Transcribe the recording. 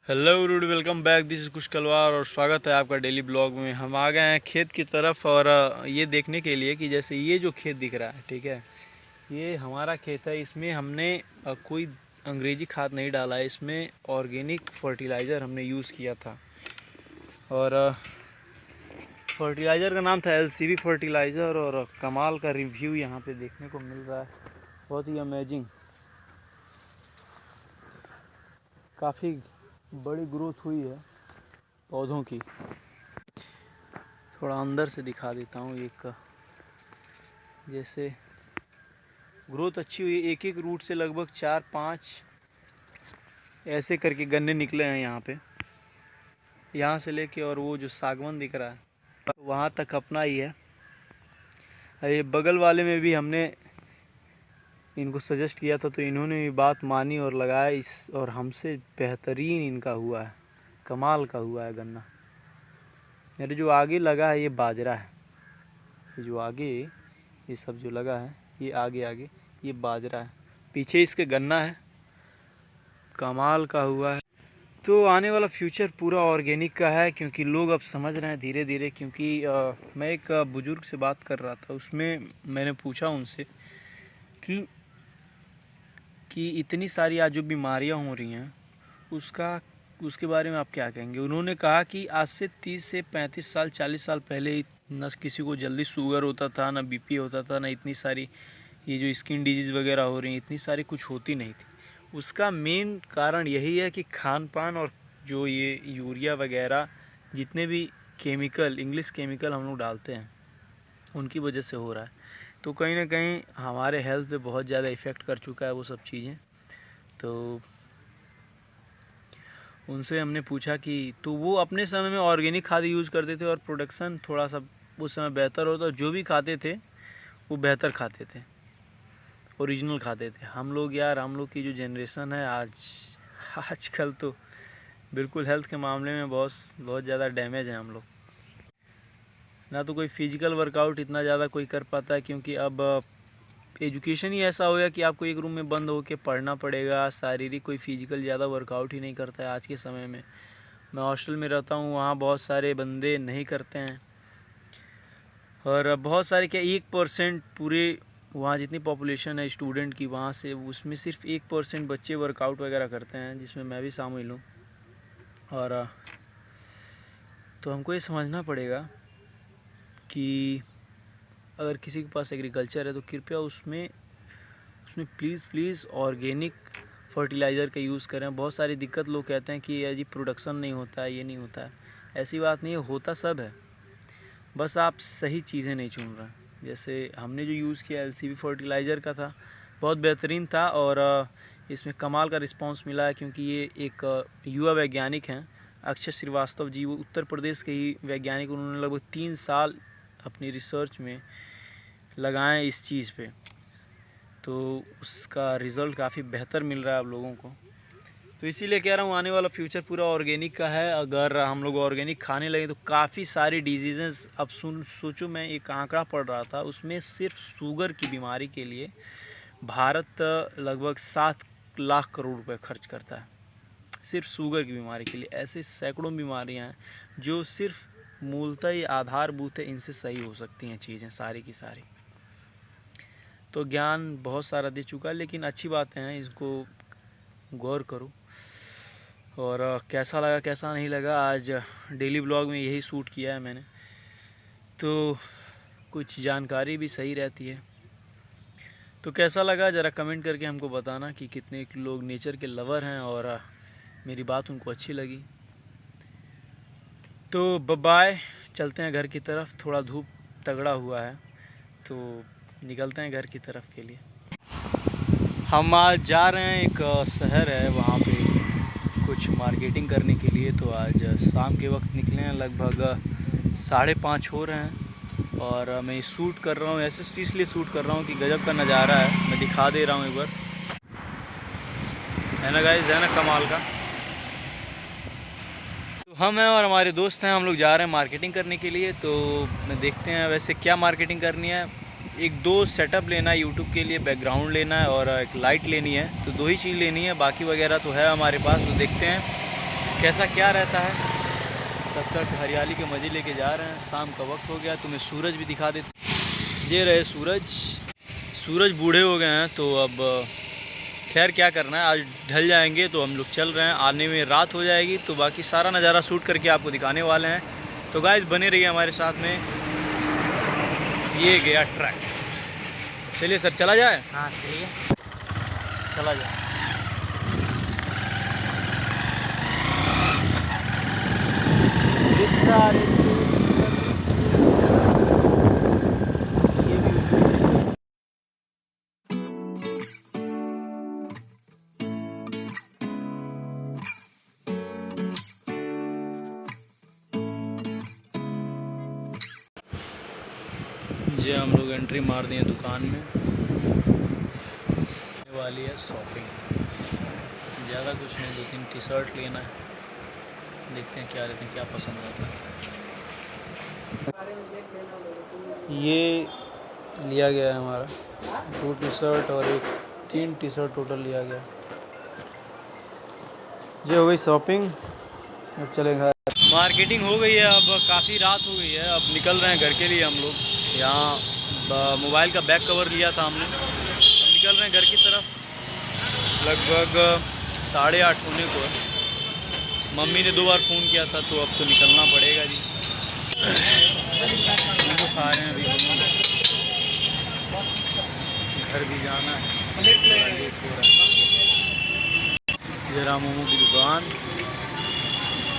Hello rude, welcome back. This is Kush Kalwar और स्वागत है आपका डेली ब्लॉग में। हम आ गए हैं खेत की तरफ और ये देखने के लिए कि जैसे ये जो खेत दिख रहा है, ठीक है, ये हमारा खेत है। इसमें हमने कोई अंग्रेजी खाद नहीं डाला है, इसमें ऑर्गेनिक फर्टिलाइज़र हमने यूज़ किया था। और फर्टिलाइज़र का नाम था LCV फर्टिलाइज़र। और कमाल का रिव्यू यहाँ पे देखने को मिल रहा है, बहुत ही अमेजिंग। काफ़ी बड़ी ग्रोथ हुई है पौधों की। थोड़ा अंदर से दिखा देता हूँ। एक जैसे ग्रोथ अच्छी हुई, एक एक रूट से लगभग 4-5 ऐसे करके गन्ने निकले हैं यहाँ पे, यहाँ से लेके। और वो जो सागवान दिख रहा है वहाँ तक अपना ही है। ये बगल वाले में भी हमने इनको सजेस्ट किया था, तो इन्होंने भी बात मानी और लगाया इस, और हमसे बेहतरीन इनका हुआ है, कमाल का हुआ है गन्ना। मेरे जो आगे लगा है ये बाजरा है, ये जो आगे ये सब जो लगा है ये आगे आगे ये बाजरा है, पीछे इसके गन्ना है। कमाल का हुआ है। तो आने वाला फ्यूचर पूरा ऑर्गेनिक का है, क्योंकि लोग अब समझ रहे हैं धीरे धीरे। क्योंकि मैं एक बुज़ुर्ग से बात कर रहा था, उसमें मैंने पूछा उनसे कि इतनी सारी आज जो बीमारियां हो रही हैं उसके बारे में आप क्या कहेंगे। उन्होंने कहा कि आज से 30 से 35 साल 40 साल पहले न किसी को जल्दी शुगर होता था, ना BP होता था, ना इतनी सारी ये जो स्किन डिजीज़ वगैरह हो रही हैं, इतनी सारी कुछ होती नहीं थी। उसका मेन कारण यही है कि खान पान और जो ये यूरिया वगैरह जितने भी केमिकल, इंग्लिश केमिकल हम लोग डालते हैं, उनकी वजह से हो रहा है। तो कहीं ना कहीं हमारे हेल्थ पे बहुत ज़्यादा इफ़ेक्ट कर चुका है वो सब चीज़ें। तो उनसे हमने पूछा कि तो वो अपने समय में ऑर्गेनिक खाद यूज़ करते थे और प्रोडक्शन थोड़ा सा उस समय बेहतर होता, जो भी खाते थे वो बेहतर खाते थे, ओरिजिनल खाते थे। हम लोग की जो जनरेशन है आजकल तो बिल्कुल हेल्थ के मामले में बहुत ज़्यादा डैमेज है हम लोग। ना तो कोई फिजिकल वर्कआउट इतना ज़्यादा कोई कर पाता है, क्योंकि अब एजुकेशन ही ऐसा हो गया कि आपको एक रूम में बंद होकर पढ़ना पड़ेगा। शारीरिक कोई फिजिकल ज़्यादा वर्कआउट ही नहीं करता है आज के समय में। मैं हॉस्टल में रहता हूँ, वहाँ बहुत सारे बंदे नहीं करते हैं। और बहुत सारे क्या 1% पूरे वहाँ जितनी पॉपुलेशन है स्टूडेंट की, वहाँ से उसमें सिर्फ 1% बच्चे वर्कआउट वगैरह करते हैं, जिसमें मैं भी शामिल हूँ। और तो हमको ये समझना पड़ेगा कि अगर किसी के पास एग्रीकल्चर है तो कृपया उसमें प्लीज़ ऑर्गेनिक फर्टिलाइज़र का यूज़ करें। बहुत सारी दिक्कत लोग कहते हैं कि ये जी प्रोडक्शन नहीं होता है, ये नहीं होता है। ऐसी बात नहीं है, होता सब है, बस आप सही चीज़ें नहीं चुन रहे। जैसे हमने जो यूज़ किया LCV फर्टिलाइज़र का था, बहुत बेहतरीन था और इसमें कमाल का रिस्पांस मिला है। क्योंकि ये एक युवा वैज्ञानिक हैं, अक्षय श्रीवास्तव जी, वो उत्तर प्रदेश के ही वैज्ञानिक। उन्होंने लगभग 3 साल अपनी रिसर्च में लगाएं इस चीज़ पे, तो उसका रिज़ल्ट काफ़ी बेहतर मिल रहा है आप लोगों को। तो इसीलिए कह रहा हूँ आने वाला फ्यूचर पूरा ऑर्गेनिक का है। अगर हम लोग ऑर्गेनिक खाने लगे तो काफ़ी सारी डिजीज़ेस, अब सोचो, मैं एक आंकड़ा पढ़ रहा था, उसमें सिर्फ शुगर की बीमारी के लिए भारत लगभग 7 लाख करोड़ रुपए खर्च करता है, सिर्फ शुगर की बीमारी के लिए। ऐसे सैकड़ों बीमारियाँ हैं जो सिर्फ मूलतः ये आधारभूत है, इनसे सही हो सकती हैं चीज़ें सारी की सारी। तो ज्ञान बहुत सारा दे चुका है, लेकिन अच्छी बातें हैं, इसको गौर करो। और कैसा लगा कैसा नहीं लगा, आज डेली ब्लॉग में यही शूट किया है मैंने, तो कुछ जानकारी भी सही रहती है। तो कैसा लगा ज़रा कमेंट करके हमको बताना कि कितने लोग नेचर के लवर हैं और मेरी बात उनको अच्छी लगी। तो बाय, चलते हैं घर की तरफ। थोड़ा धूप तगड़ा हुआ है तो निकलते हैं घर की तरफ के लिए। हम आज जा रहे हैं, एक शहर है वहाँ पे कुछ मार्केटिंग करने के लिए। तो आज शाम के वक्त निकले हैं, लगभग 5:30 हो रहे हैं। और मैं शूट कर रहा हूँ, ऐसे इसलिए शूट कर रहा हूँ कि गजब का नज़ारा है। मैं दिखा दे रहा हूँ एक बार, है ना गाइस, है ना कमाल का। तो हम हैं और हमारे दोस्त हैं, हम लोग जा रहे हैं मार्केटिंग करने के लिए। तो मैं देखते हैं वैसे क्या मार्केटिंग करनी है। 1-2 सेटअप लेना है यूट्यूब के लिए, बैकग्राउंड लेना है और एक लाइट लेनी है। तो 2 ही चीज़ लेनी है, बाकी वगैरह तो है हमारे पास। तो देखते हैं कैसा क्या रहता है। तब तक हरियाली के मज़े लेके जा रहे हैं। शाम का वक्त हो गया, तुम्हें सूरज भी दिखा देते। ये रहे सूरज बूढ़े हो गए हैं तो अब खैर क्या करना है, आज ढल जाएंगे तो हम लोग चल रहे हैं। आने में रात हो जाएगी तो बाकी सारा नज़ारा शूट करके आपको दिखाने वाले हैं। तो गाइस बने रहिए हमारे साथ में। ये गया ट्रैक। चलिए सर चला जाए। हाँ चलिए चला जाए। ये सारे ये हम लोग एंट्री मार दिए दुकान में। वाली है शॉपिंग, ज़्यादा कुछ नहीं, 2-3 टी शर्ट लेना है। देखते हैं क्या लेते हैं, क्या पसंद आता है। ये लिया गया है हमारा 2 टी शर्ट और 3 टी शर्ट टोटल लिया गया। ये हो गई शॉपिंग, अब चले घर। मार्केटिंग हो गई है, अब काफ़ी रात हो गई है, अब निकल रहे हैं घर के लिए हम लोग। यहाँ मोबाइल का बैक कवर लिया था हमने, अब निकल रहे हैं घर की तरफ। लगभग 8:30 होने को है। मम्मी ने 2 बार फ़ोन किया था तो अब तो निकलना पड़ेगा जी। तो खा रहे हैं अभी, घर भी जाना है, लेट हो रहा है। ये रहा मोमो की दुकान।